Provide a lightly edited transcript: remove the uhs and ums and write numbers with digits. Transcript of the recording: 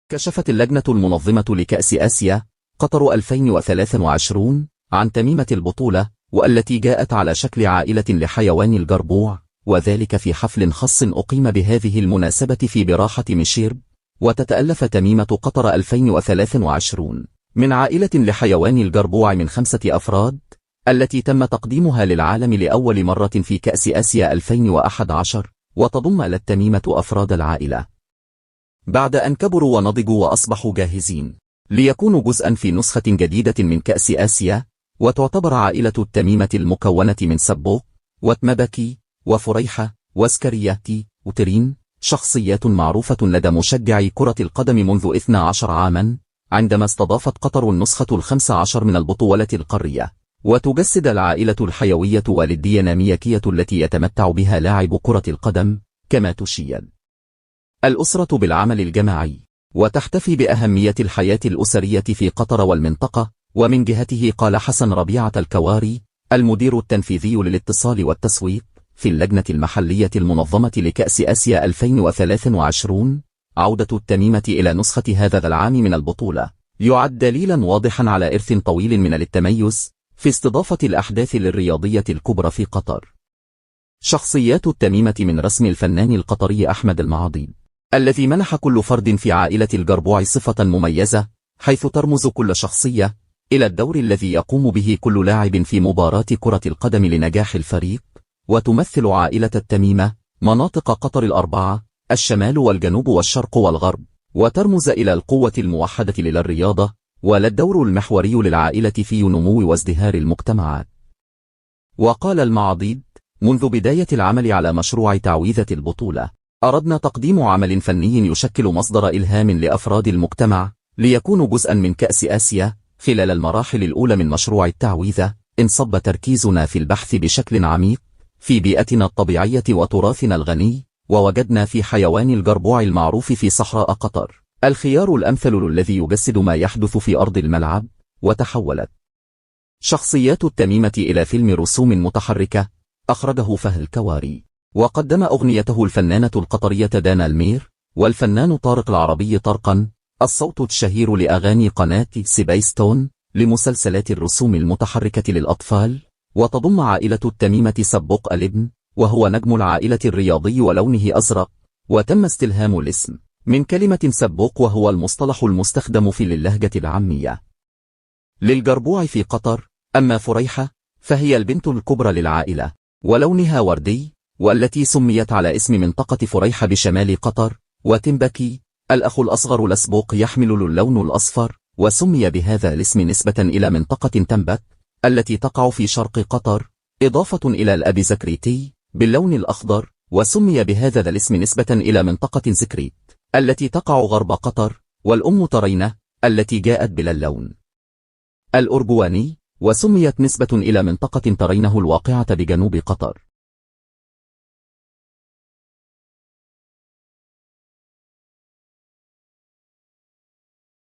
كشفت اللجنة المنظمة لكأس آسيا قطر 2023 عن تميمة البطولة، والتي جاءت على شكل عائلة لحيوان الجربوع، وذلك في حفل خاص أقيم بهذه المناسبة في براحة ميشيرب. وتتألف تميمة قطر 2023 من عائلة لحيوان الجربوع من 5 أفراد، التي تم تقديمها للعالم لأول مرة في كأس آسيا 2011، وتضم التميمة أفراد العائلة بعد أن كبروا ونضجوا وأصبحوا جاهزين ليكونوا جزءا في نسخة جديدة من كأس آسيا. وتعتبر عائلة التميمة المكونة من سبوق وتمبكي وفريحة وسكرياتي وترين شخصيات معروفة لدى مشجعي كرة القدم منذ 12 عاما، عندما استضافت قطر النسخة 15 من البطولة القارية. وتجسد العائلة الحيوية والديناميكية التي يتمتع بها لاعب كرة القدم، كما تشيد الأسرة بالعمل الجماعي، وتحتفي بأهمية الحياة الأسرية في قطر والمنطقة. ومن جهته قال حسن ربيعة الكواري المدير التنفيذي للاتصال والتسويق في اللجنة المحلية المنظمة لكأس آسيا 2023: عودة التميمة إلى نسخة هذا العام من البطولة يعد دليلا واضحا على إرث طويل من التميز في استضافة الأحداث الرياضية الكبرى في قطر. شخصيات التميمة من رسم الفنان القطري أحمد المعاضيد، الذي منح كل فرد في عائلة الجربوع صفة مميزة، حيث ترمز كل شخصية إلى الدور الذي يقوم به كل لاعب في مباراة كرة القدم لنجاح الفريق. وتمثل عائلة التميمة مناطق قطر الأربعة: الشمال والجنوب والشرق والغرب، وترمز إلى القوة الموحدة للرياضة والدور المحوري للعائلة في نمو وازدهار المجتمعات. وقال المعاضيد: منذ بداية العمل على مشروع تعويذة البطولة، أردنا تقديم عمل فني يشكل مصدر إلهام لأفراد المجتمع ليكونوا جزءا من كأس آسيا. خلال المراحل الأولى من مشروع التعويذة، انصب تركيزنا في البحث بشكل عميق في بيئتنا الطبيعية وتراثنا الغني، ووجدنا في حيوان الجربوع المعروف في صحراء قطر الخيار الأمثل الذي يجسد ما يحدث في أرض الملعب. وتحولت شخصيات التميمة إلى فيلم رسوم متحركة أخرجه فهد الكواري، وقدم أغنيته الفنانة القطرية دانا المير والفنان طارق العربي طرقا، الصوت الشهير لأغاني قناة سبيستون لمسلسلات الرسوم المتحركة للأطفال. وتضم عائلة التميمة سبوق الابن، وهو نجم العائلة الرياضي ولونه أزرق، وتم استلهام الاسم من كلمة سبوق، وهو المصطلح المستخدم في اللهجة العامية للجربوع في قطر. أما فريحة فهي البنت الكبرى للعائلة، ولونها وردي، والتي سميت على اسم منطقة فريحة بشمال قطر. وتمبكي الأخ الأصغر لسبوق يحمل اللون الأصفر، وسمي بهذا الاسم نسبة إلى منطقة تمبك التي تقع في شرق قطر، إضافة إلى الأب زكريتي باللون الأخضر، وسمي بهذا الاسم نسبة إلى منطقة زكريت التي تقع غرب قطر، والأم ترينة التي جاءت بلا اللون الأرجواني، وسميت نسبة إلى منطقة ترينه الواقعة بجنوب قطر.